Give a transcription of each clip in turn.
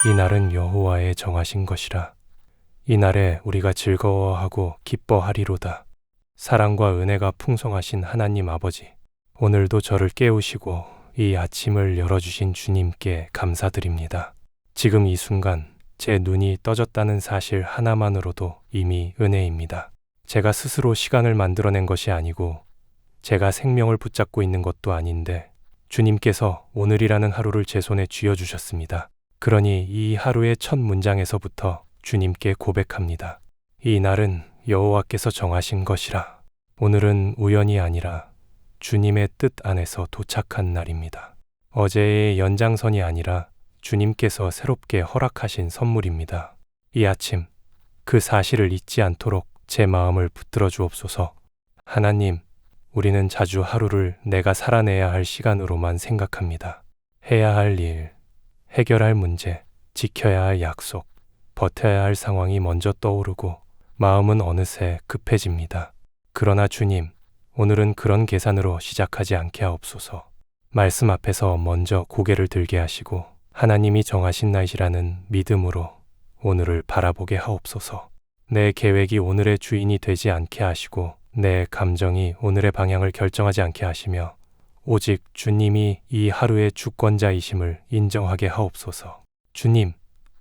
이 날은 여호와의 정하신 것이라. 이 날에 우리가 즐거워하고 기뻐하리로다. 사랑과 은혜가 풍성하신 하나님 아버지, 오늘도 저를 깨우시고 이 아침을 열어주신 주님께 감사드립니다. 지금 이 순간 제 눈이 떠졌다는 사실 하나만으로도 이미 은혜입니다. 제가 스스로 시간을 만들어낸 것이 아니고 제가 생명을 붙잡고 있는 것도 아닌데 주님께서 오늘이라는 하루를 제 손에 쥐어주셨습니다. 그러니 이 하루의 첫 문장에서부터 주님께 고백합니다. 이 날은 여호와께서 정하신 것이라. 오늘은 우연이 아니라 주님의 뜻 안에서 도착한 날입니다. 어제의 연장선이 아니라 주님께서 새롭게 허락하신 선물입니다. 이 아침 그 사실을 잊지 않도록 제 마음을 붙들어 주옵소서. 하나님, 우리는 자주 하루를 내가 살아내야 할 시간으로만 생각합니다. 해야 할 일, 해결할 문제, 지켜야 할 약속, 버텨야 할 상황이 먼저 떠오르고 마음은 어느새 급해집니다. 그러나 주님, 오늘은 그런 계산으로 시작하지 않게 하옵소서. 말씀 앞에서 먼저 고개를 들게 하시고 하나님이 정하신 날이라는 믿음으로 오늘을 바라보게 하옵소서. 내 계획이 오늘의 주인이 되지 않게 하시고 내 감정이 오늘의 방향을 결정하지 않게 하시며 오직 주님이 이 하루의 주권자이심을 인정하게 하옵소서. 주님,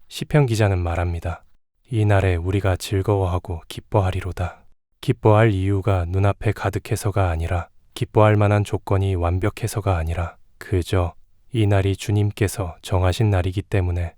시편 기자는 말합니다. 이 날에 우리가 즐거워하고 기뻐하리로다. 기뻐할 이유가 눈앞에 가득해서가 아니라 기뻐할 만한 조건이 완벽해서가 아니라 그저 이 날이 주님께서 정하신 날이기 때문에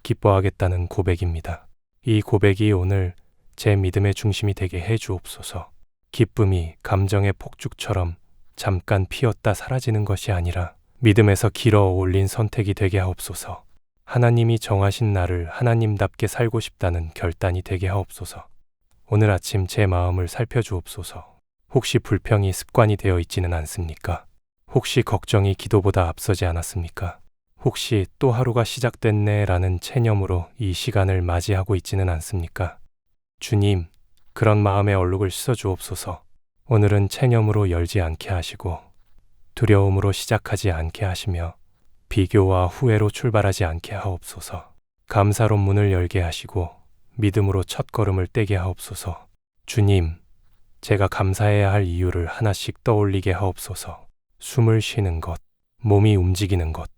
기뻐하겠다는 고백입니다. 이 고백이 오늘 제 믿음의 중심이 되게 해 주옵소서. 기쁨이 감정의 폭죽처럼 잠깐 피었다 사라지는 것이 아니라 믿음에서 길어 올린 선택이 되게 하옵소서. 하나님이 정하신 날을 하나님답게 살고 싶다는 결단이 되게 하옵소서. 오늘 아침 제 마음을 살펴주옵소서. 혹시 불평이 습관이 되어 있지는 않습니까? 혹시 걱정이 기도보다 앞서지 않았습니까? 혹시 또 하루가 시작됐네 라는 체념으로 이 시간을 맞이하고 있지는 않습니까? 주님, 그런 마음의 얼룩을 씻어주옵소서. 오늘은 체념으로 열지 않게 하시고 두려움으로 시작하지 않게 하시며 비교와 후회로 출발하지 않게 하옵소서. 감사로 문을 열게 하시고 믿음으로 첫걸음을 떼게 하옵소서. 주님, 제가 감사해야 할 이유를 하나씩 떠올리게 하옵소서. 숨을 쉬는 것, 몸이 움직이는 것,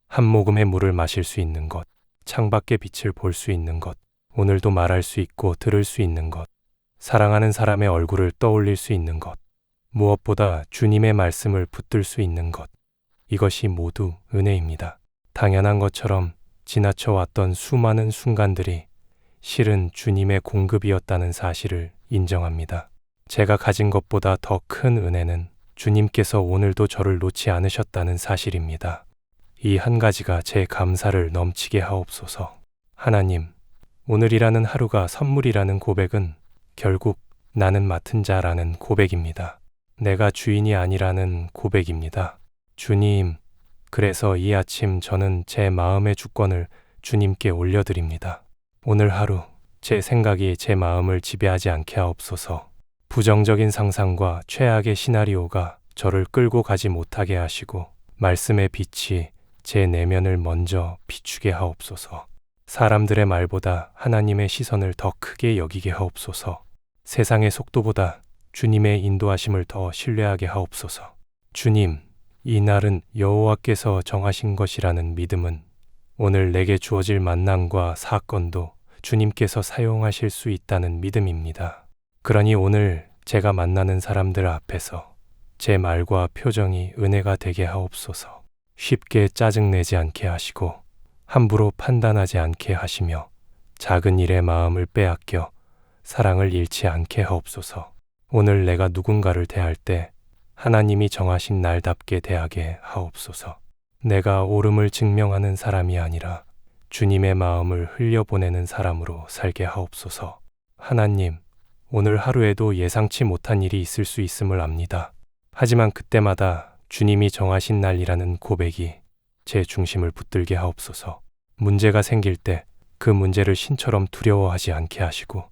한 모금의 물을 마실 수 있는 것, 창밖의 빛을 볼 수 있는 것, 오늘도 말할 수 있고 들을 수 있는 것, 사랑하는 사람의 얼굴을 떠올릴 수 있는 것, 무엇보다 주님의 말씀을 붙들 수 있는 것, 이것이 모두 은혜입니다. 당연한 것처럼 지나쳐왔던 수많은 순간들이 실은 주님의 공급이었다는 사실을 인정합니다. 제가 가진 것보다 더 큰 은혜는 주님께서 오늘도 저를 놓지 않으셨다는 사실입니다. 이 한 가지가 제 감사를 넘치게 하옵소서. 하나님, 오늘이라는 하루가 선물이라는 고백은 결국 나는 맡은 자라는 고백입니다. 내가 주인이 아니라는 고백입니다. 주님, 그래서 이 아침 저는 제 마음의 주권을 주님께 올려드립니다. 오늘 하루 제 생각이 제 마음을 지배하지 않게 하옵소서. 부정적인 상상과 최악의 시나리오가 저를 끌고 가지 못하게 하시고 말씀의 빛이 제 내면을 먼저 비추게 하옵소서. 사람들의 말보다 하나님의 시선을 더 크게 여기게 하옵소서. 세상의 속도보다 주님의 인도하심을 더 신뢰하게 하옵소서. 주님, 이 날은 여호와께서 정하신 것이라는 믿음은 오늘 내게 주어질 만남과 사건도 주님께서 사용하실 수 있다는 믿음입니다. 그러니 오늘 제가 만나는 사람들 앞에서 제 말과 표정이 은혜가 되게 하옵소서. 쉽게 짜증내지 않게 하시고 함부로 판단하지 않게 하시며 작은 일에 마음을 빼앗겨 사랑을 잃지 않게 하옵소서. 오늘 내가 누군가를 대할 때 하나님이 정하신 날답게 대하게 하옵소서. 내가 옳음을 증명하는 사람이 아니라 주님의 마음을 흘려보내는 사람으로 살게 하옵소서. 하나님, 오늘 하루에도 예상치 못한 일이 있을 수 있음을 압니다. 하지만 그때마다 주님이 정하신 날이라는 고백이 제 중심을 붙들게 하옵소서. 문제가 생길 때 그 문제를 신처럼 두려워하지 않게 하시고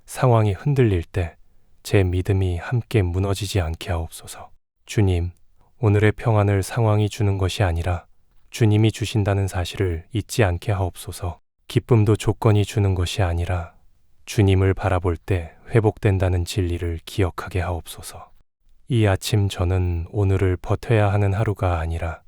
상황이 흔들릴 때 제 믿음이 함께 무너지지 않게 하옵소서. 주님, 오늘의 평안을 상황이 주는 것이 아니라 주님이 주신다는 사실을 잊지 않게 하옵소서. 기쁨도 조건이 주는 것이 아니라 주님을 바라볼 때 회복된다는 진리를 기억하게 하옵소서. 이 아침 저는 오늘을 버텨야 하는 하루가 아니라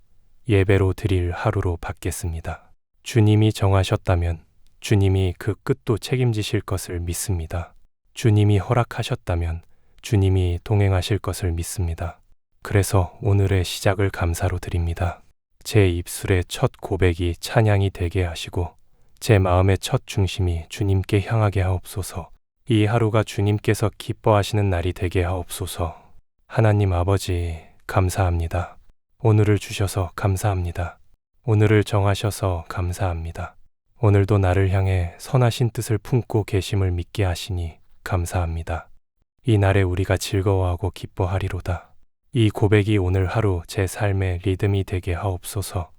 예배로 드릴 하루로 받겠습니다. 주님이 정하셨다면 주님이 그 끝도 책임지실 것을 믿습니다. 주님이 허락하셨다면 주님이 동행하실 것을 믿습니다. 그래서 오늘의 시작을 감사로 드립니다. 제 입술의 첫 고백이 찬양이 되게 하시고 제 마음의 첫 중심이 주님께 향하게 하옵소서. 이 하루가 주님께서 기뻐하시는 날이 되게 하옵소서. 하나님 아버지, 감사합니다. 오늘을 주셔서 감사합니다. 오늘을 정하셔서 감사합니다. 오늘도 나를 향해 선하신 뜻을 품고 계심을 믿게 하시니 감사합니다. 이 날에 우리가 즐거워하고 기뻐하리로다. 이 고백이 오늘 하루 제 삶의 리듬이 되게 하옵소서.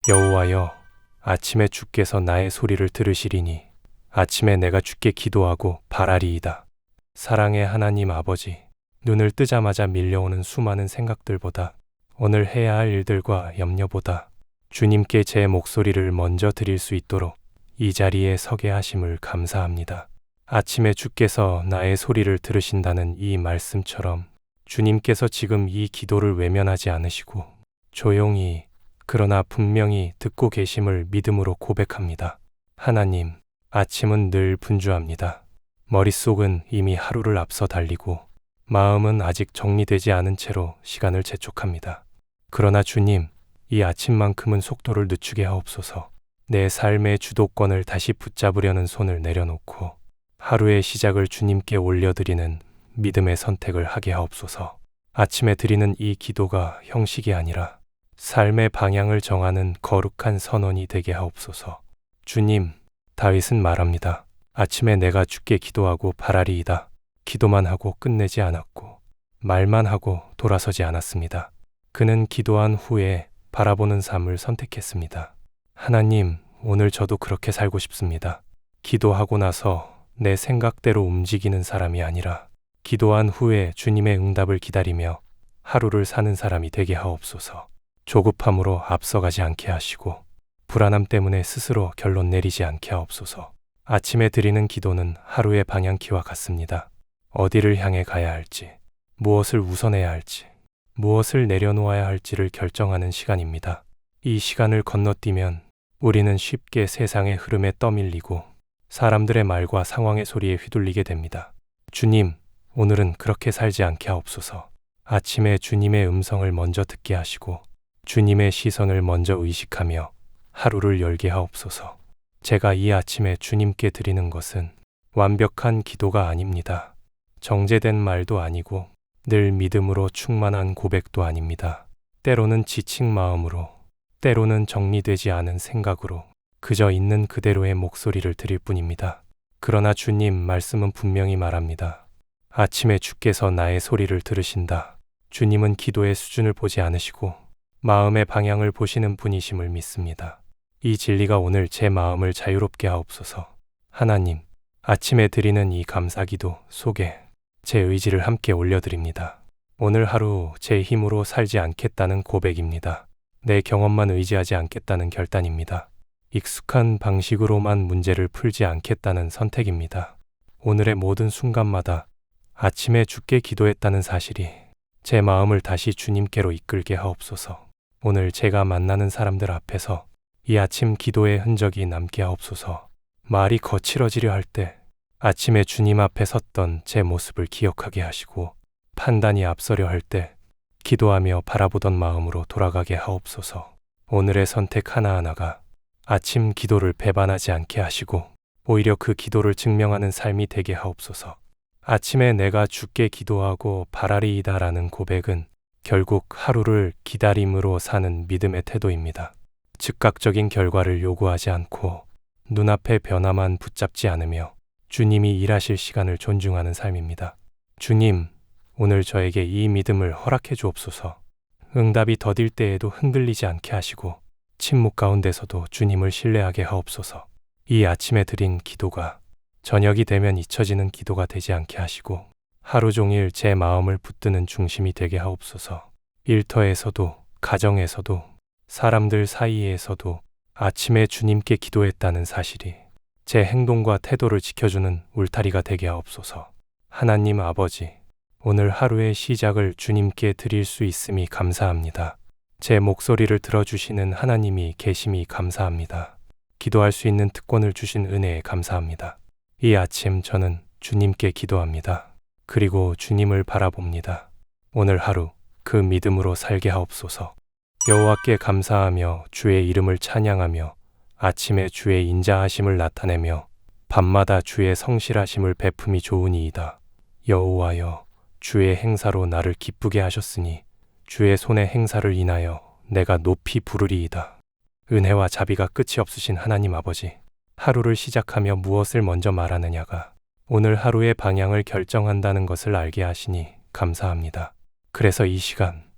여호와여, 아침에 주께서 나의 소리를 들으시리니 아침에 내가 주께 기도하고 바라리이다. 사랑의 하나님 아버지, 눈을 뜨자마자 밀려오는 수많은 생각들보다 오늘 해야 할 일들과 염려보다 주님께 제 목소리를 먼저 드릴 수 있도록 이 자리에 서게 하심을 감사합니다. 아침에 주께서 나의 소리를 들으신다는 이 말씀처럼 주님께서 지금 이 기도를 외면하지 않으시고 조용히 그러나 분명히 듣고 계심을 믿음으로 고백합니다. 하나님, 아침은 늘 분주합니다. 머릿속은 이미 하루를 앞서 달리고 마음은 아직 정리되지 않은 채로 시간을 재촉합니다. 그러나 주님, 이 아침만큼은 속도를 늦추게 하옵소서. 내 삶의 주도권을 다시 붙잡으려는 손을 내려놓고 하루의 시작을 주님께 올려드리는 믿음의 선택을 하게 하옵소서. 아침에 드리는 이 기도가 형식이 아니라 삶의 방향을 정하는 거룩한 선언이 되게 하옵소서. 주님, 다윗은 말합니다. 아침에 내가 주께 기도하고 바라리이다. 기도만 하고 끝내지 않았고 말만 하고 돌아서지 않았습니다. 그는 기도한 후에 바라보는 삶을 선택했습니다. 하나님, 오늘 저도 그렇게 살고 싶습니다. 기도하고 나서 내 생각대로 움직이는 사람이 아니라 기도한 후에 주님의 응답을 기다리며 하루를 사는 사람이 되게 하옵소서. 조급함으로 앞서가지 않게 하시고 불안함 때문에 스스로 결론 내리지 않게 하옵소서. 아침에 드리는 기도는 하루의 방향키와 같습니다. 어디를 향해 가야 할지, 무엇을 우선해야 할지, 무엇을 내려놓아야 할지를 결정하는 시간입니다. 이 시간을 건너뛰면 우리는 쉽게 세상의 흐름에 떠밀리고 사람들의 말과 상황의 소리에 휘둘리게 됩니다. 주님, 오늘은 그렇게 살지 않게 하옵소서. 아침에 주님의 음성을 먼저 듣게 하시고 주님의 시선을 먼저 의식하며 하루를 열게 하옵소서. 제가 이 아침에 주님께 드리는 것은 완벽한 기도가 아닙니다. 정제된 말도 아니고 늘 믿음으로 충만한 고백도 아닙니다. 때로는 지친 마음으로, 때로는 정리되지 않은 생각으로 그저 있는 그대로의 목소리를 드릴 뿐입니다. 그러나 주님 말씀은 분명히 말합니다. 아침에 주께서 나의 소리를 들으신다. 주님은 기도의 수준을 보지 않으시고 마음의 방향을 보시는 분이심을 믿습니다. 이 진리가 오늘 제 마음을 자유롭게 하옵소서. 하나님, 아침에 드리는 이 감사기도 속에 제 의지를 함께 올려드립니다. 오늘 하루 제 힘으로 살지 않겠다는 고백입니다. 내 경험만 의지하지 않겠다는 결단입니다. 익숙한 방식으로만 문제를 풀지 않겠다는 선택입니다. 오늘의 모든 순간마다 아침에 주께 기도했다는 사실이 제 마음을 다시 주님께로 이끌게 하옵소서. 오늘 제가 만나는 사람들 앞에서 이 아침 기도의 흔적이 남게 하옵소서. 말이 거칠어지려 할 때 아침에 주님 앞에 섰던 제 모습을 기억하게 하시고 판단이 앞서려 할 때 기도하며 바라보던 마음으로 돌아가게 하옵소서. 오늘의 선택 하나하나가 아침 기도를 배반하지 않게 하시고 오히려 그 기도를 증명하는 삶이 되게 하옵소서. 아침에 내가 주께 기도하고 바라리이다라는 고백은 결국 하루를 기다림으로 사는 믿음의 태도입니다. 즉각적인 결과를 요구하지 않고 눈앞의 변화만 붙잡지 않으며 주님이 일하실 시간을 존중하는 삶입니다. 주님, 오늘 저에게 이 믿음을 허락해 주옵소서. 응답이 더딜 때에도 흔들리지 않게 하시고 침묵 가운데서도 주님을 신뢰하게 하옵소서. 이 아침에 드린 기도가 저녁이 되면 잊혀지는 기도가 되지 않게 하시고 하루 종일 제 마음을 붙드는 중심이 되게 하옵소서. 일터에서도 가정에서도 사람들 사이에서도 아침에 주님께 기도했다는 사실이 제 행동과 태도를 지켜주는 울타리가 되게 하옵소서. 하나님 아버지, 오늘 하루의 시작을 주님께 드릴 수 있음이 감사합니다. 제 목소리를 들어주시는 하나님이 계심이 감사합니다. 기도할 수 있는 특권을 주신 은혜에 감사합니다. 이 아침 저는 주님께 기도합니다. 그리고 주님을 바라봅니다. 오늘 하루 그 믿음으로 살게 하옵소서. 여호와께 감사하며 주의 이름을 찬양하며 아침에 주의 인자하심을 나타내며 밤마다 주의 성실하심을 베품이 좋으니이다. 여호와여, 주의 행사로 나를 기쁘게 하셨으니 주의 손의 행사를 인하여 내가 높이 부르리이다. 은혜와 자비가 끝이 없으신 하나님 아버지, 하루를 시작하며 무엇을 먼저 말하느냐가 오늘 하루의 방향을 결정한다는 것을 알게 하시니 감사합니다. 그래서 이 시간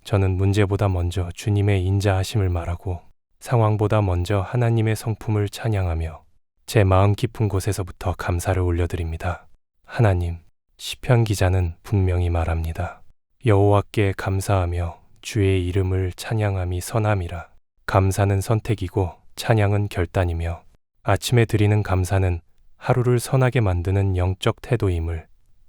저는 문제보다 먼저 주님의 인자하심을 말하고 상황보다 먼저 하나님의 성품을 찬양하며 제 마음 깊은 곳에서부터 감사를 올려드립니다. 하나님, 시편 기자는 분명히 말합니다. 여호와께 감사하며 주의 이름을 찬양함이 선함이라. 감사는 선택이고 찬양은 결단이며 아침에 드리는 감사는 하루를 선하게 만드는 영적 태도임을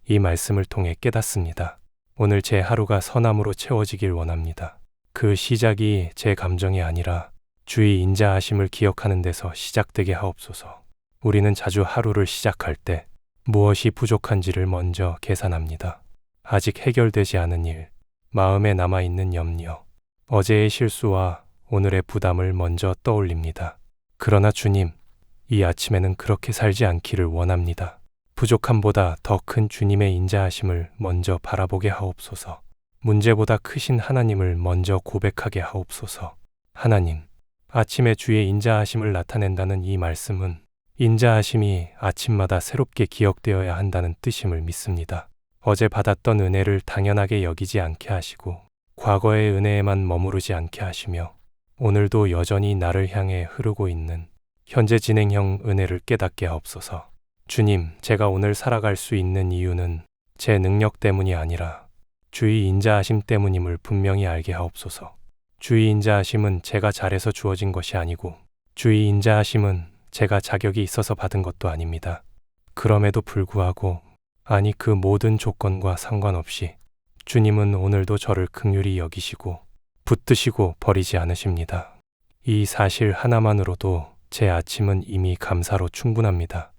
이 말씀을 통해 깨닫습니다. 오늘 제 하루가 선함으로 채워지길 원합니다. 그 시작이 제 감정이 아니라 주의 인자하심을 기억하는 데서 시작되게 하옵소서. 우리는 자주 하루를 시작할 때 무엇이 부족한지를 먼저 계산합니다. 아직 해결되지 않은 일, 마음에 남아있는 염려, 어제의 실수와 오늘의 부담을 먼저 떠올립니다. 그러나 주님, 이 아침에는 그렇게 살지 않기를 원합니다. 부족함보다 더 큰 주님의 인자하심을 먼저 바라보게 하옵소서. 문제보다 크신 하나님을 먼저 고백하게 하옵소서. 하나님, 아침에 주의 인자하심을 나타낸다는 이 말씀은 인자하심이 아침마다 새롭게 기억되어야 한다는 뜻임을 믿습니다. 어제 받았던 은혜를 당연하게 여기지 않게 하시고 과거의 은혜에만 머무르지 않게 하시며 오늘도 여전히 나를 향해 흐르고 있는 현재 진행형 은혜를 깨닫게 하옵소서. 주님, 제가 오늘 살아갈 수 있는 이유는 제 능력 때문이 아니라 주의 인자하심 때문임을 분명히 알게 하옵소서. 주의 인자하심은 제가 잘해서 주어진 것이 아니고 주의 인자하심은 제가 자격이 있어서 받은 것도 아닙니다. 그럼에도 불구하고 아니 그 모든 조건과 상관없이 주님은 오늘도 저를 긍휼히 여기시고 붙드시고 버리지 않으십니다. 이 사실 하나만으로도 제 아침은 이미 감사로 충분합니다.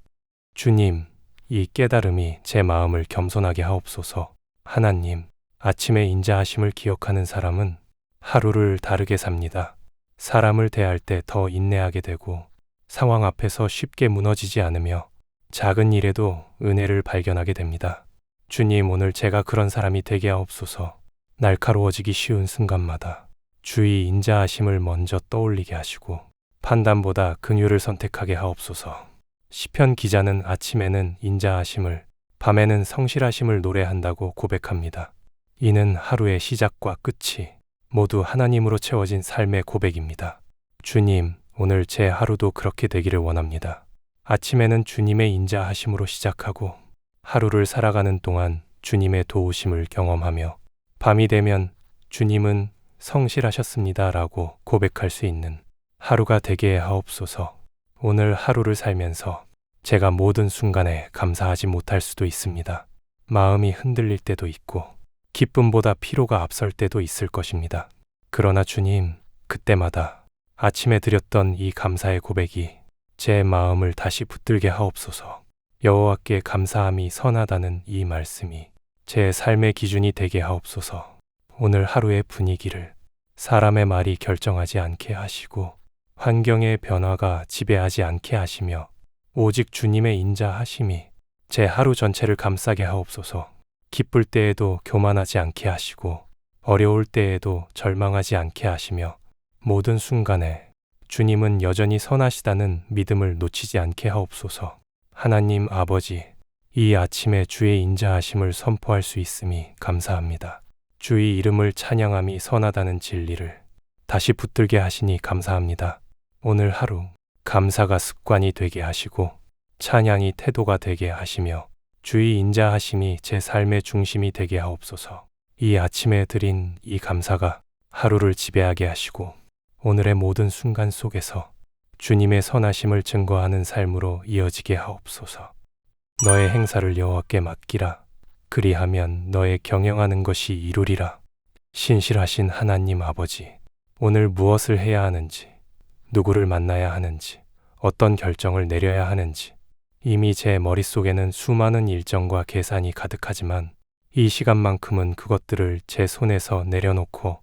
주님, 이 깨달음이 제 마음을 겸손하게 하옵소서. 하나님, 아침의 인자하심을 기억하는 사람은 하루를 다르게 삽니다. 사람을 대할 때 더 인내하게 되고 상황 앞에서 쉽게 무너지지 않으며 작은 일에도 은혜를 발견하게 됩니다. 주님, 오늘 제가 그런 사람이 되게 하옵소서. 날카로워지기 쉬운 순간마다 주의 인자하심을 먼저 떠올리게 하시고 판단보다 긍휼을 선택하게 하옵소서. 시편 기자는 아침에는 인자하심을, 밤에는 성실하심을 노래한다고 고백합니다. 이는 하루의 시작과 끝이 모두 하나님으로 채워진 삶의 고백입니다. 주님, 오늘 제 하루도 그렇게 되기를 원합니다. 아침에는 주님의 인자하심으로 시작하고 하루를 살아가는 동안 주님의 도우심을 경험하며 밤이 되면 주님은 성실하셨습니다라고 고백할 수 있는 하루가 되게 하옵소서. 오늘 하루를 살면서 제가 모든 순간에 감사하지 못할 수도 있습니다. 마음이 흔들릴 때도 있고 기쁨보다 피로가 앞설 때도 있을 것입니다. 그러나 주님, 그때마다 아침에 드렸던 이 감사의 고백이 제 마음을 다시 붙들게 하옵소서. 여호와께 감사함이 선하다는 이 말씀이 제 삶의 기준이 되게 하옵소서. 오늘 하루의 분위기를 사람의 말이 결정하지 않게 하시고 환경의 변화가 지배하지 않게 하시며 오직 주님의 인자하심이 제 하루 전체를 감싸게 하옵소서. 기쁠 때에도 교만하지 않게 하시고 어려울 때에도 절망하지 않게 하시며 모든 순간에 주님은 여전히 선하시다는 믿음을 놓치지 않게 하옵소서. 하나님 아버지, 이 아침에 주의 인자하심을 선포할 수 있음이 감사합니다. 주의 이름을 찬양함이 선하다는 진리를 다시 붙들게 하시니 감사합니다. 오늘 하루 감사가 습관이 되게 하시고 찬양이 태도가 되게 하시며 주의 인자하심이 제 삶의 중심이 되게 하옵소서. 이 아침에 드린 이 감사가 하루를 지배하게 하시고 오늘의 모든 순간 속에서 주님의 선하심을 증거하는 삶으로 이어지게 하옵소서. 너의 행사를 여호와께 맡기라. 그리하면 너의 경영하는 것이 이루리라. 신실하신 하나님 아버지, 오늘 무엇을 해야 하는지, 누구를 만나야 하는지, 어떤 결정을 내려야 하는지, 이미 제 머릿속에는 수많은 일정과 계산이 가득하지만 이 시간만큼은 그것들을 제 손에서 내려놓고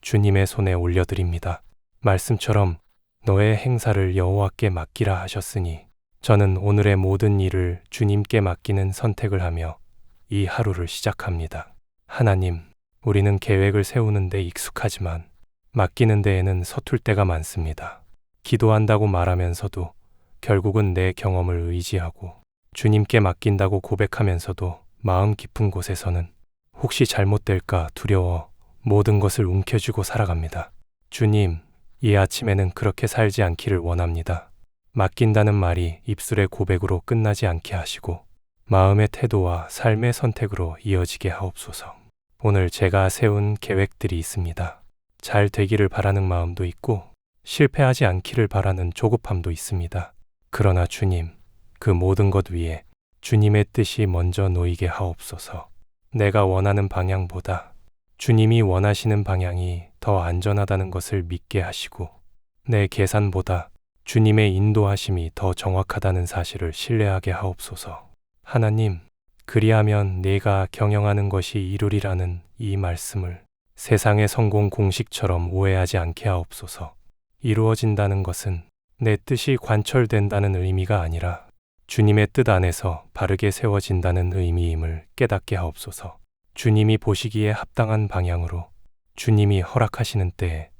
주님의 손에 올려드립니다. 말씀처럼 너의 행사를 여호와께 맡기라 하셨으니 저는 오늘의 모든 일을 주님께 맡기는 선택을 하며 이 하루를 시작합니다. 하나님, 우리는 계획을 세우는 데 익숙하지만 맡기는 데에는 서툴 때가 많습니다. 기도한다고 말하면서도 결국은 내 경험을 의지하고 주님께 맡긴다고 고백하면서도 마음 깊은 곳에서는 혹시 잘못될까 두려워 모든 것을 움켜쥐고 살아갑니다. 주님, 이 아침에는 그렇게 살지 않기를 원합니다. 맡긴다는 말이 입술의 고백으로 끝나지 않게 하시고 마음의 태도와 삶의 선택으로 이어지게 하옵소서. 오늘 제가 세운 계획들이 있습니다. 잘 되기를 바라는 마음도 있고 실패하지 않기를 바라는 조급함도 있습니다. 그러나 주님, 그 모든 것 위에 주님의 뜻이 먼저 놓이게 하옵소서. 내가 원하는 방향보다 주님이 원하시는 방향이 더 안전하다는 것을 믿게 하시고 내 계산보다 주님의 인도하심이 더 정확하다는 사실을 신뢰하게 하옵소서. 하나님, 그리하면 내가 경영하는 것이 이루리라는 이 말씀을 세상의 성공 공식처럼 오해하지 않게 하옵소서. 이루어진다는 것은 내 뜻이 관철된다는 의미가 아니라 주님의 뜻 안에서 바르게 세워진다는 의미임을 깨닫게 하옵소서. 주님이 보시기에 합당한 방향으로 주님이 허락하시는 때에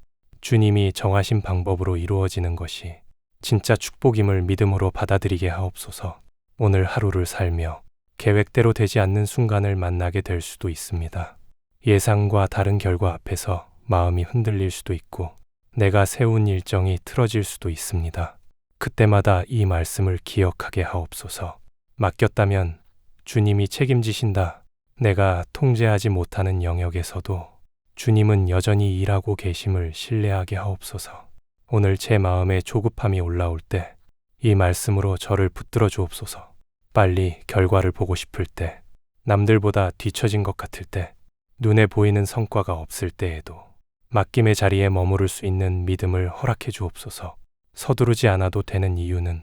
주님이 정하신 방법으로 이루어지는 것이 진짜 축복임을 믿음으로 받아들이게 하옵소서. 오늘 하루를 살며 계획대로 되지 않는 순간을 만나게 될 수도 있습니다. 예상과 다른 결과 앞에서 마음이 흔들릴 수도 있고 내가 세운 일정이 틀어질 수도 있습니다. 그때마다 이 말씀을 기억하게 하옵소서. 맡겼다면 주님이 책임지신다. 내가 통제하지 못하는 영역에서도 주님은 여전히 일하고 계심을 신뢰하게 하옵소서. 오늘 제 마음에 조급함이 올라올 때 이 말씀으로 저를 붙들어 주옵소서. 빨리 결과를 보고 싶을 때, 남들보다 뒤처진 것 같을 때, 눈에 보이는 성과가 없을 때에도 맡김의 자리에 머무를 수 있는 믿음을 허락해 주옵소서. 서두르지 않아도 되는 이유는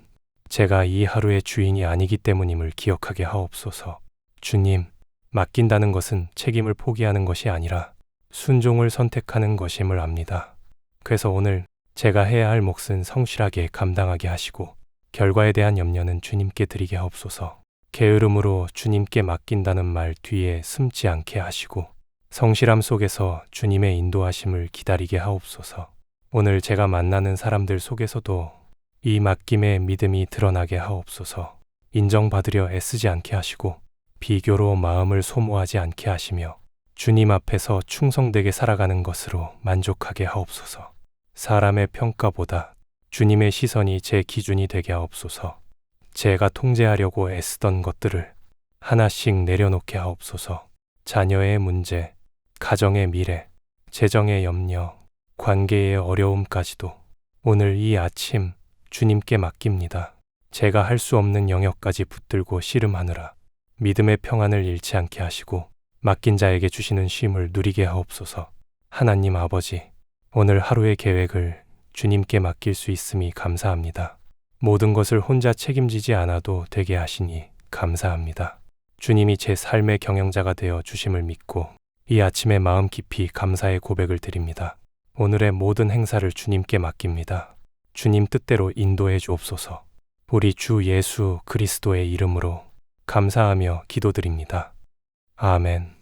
제가 이 하루의 주인이 아니기 때문임을 기억하게 하옵소서. 주님, 맡긴다는 것은 책임을 포기하는 것이 아니라 순종을 선택하는 것임을 압니다. 그래서 오늘 제가 해야 할 몫은 성실하게 감당하게 하시고 결과에 대한 염려는 주님께 드리게 하옵소서. 게으름으로 주님께 맡긴다는 말 뒤에 숨지 않게 하시고 성실함 속에서 주님의 인도하심을 기다리게 하옵소서. 오늘 제가 만나는 사람들 속에서도 이 맡김의 믿음이 드러나게 하옵소서. 인정받으려 애쓰지 않게 하시고 비교로 마음을 소모하지 않게 하시며 주님 앞에서 충성되게 살아가는 것으로 만족하게 하옵소서. 사람의 평가보다 주님의 시선이 제 기준이 되게 하옵소서. 제가 통제하려고 애쓰던 것들을 하나씩 내려놓게 하옵소서. 자녀의 문제, 가정의 미래, 재정의 염려, 관계의 어려움까지도 오늘 이 아침 주님께 맡깁니다. 제가 할 수 없는 영역까지 붙들고 씨름하느라 믿음의 평안을 잃지 않게 하시고 맡긴 자에게 주시는 쉼을 누리게 하옵소서. 하나님 아버지, 오늘 하루의 계획을 주님께 맡길 수 있음이 감사합니다. 모든 것을 혼자 책임지지 않아도 되게 하시니 감사합니다. 주님이 제 삶의 경영자가 되어 주심을 믿고 이 아침에 마음 깊이 감사의 고백을 드립니다. 오늘의 모든 행사를 주님께 맡깁니다. 주님 뜻대로 인도해 주옵소서. 우리 주 예수 그리스도의 이름으로 감사하며 기도드립니다. 아멘.